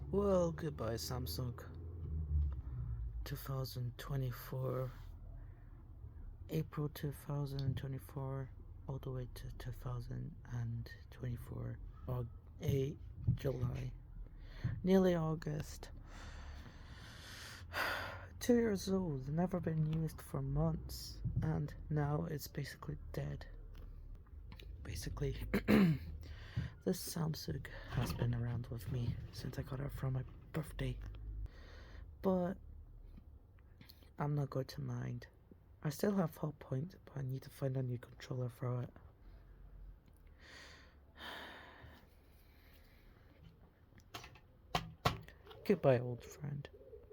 Well, goodbye Samsung. 2024, April 2024, all the way to 2024, July, nearly August. 2 years old, never been used for months, and now it's basically dead. Basically, this Samsung has been around with me since I got it for my birthday, but I'm not going to mind. I still have Hotpoint, but I need to find a new controller for it. Goodbye, old friend.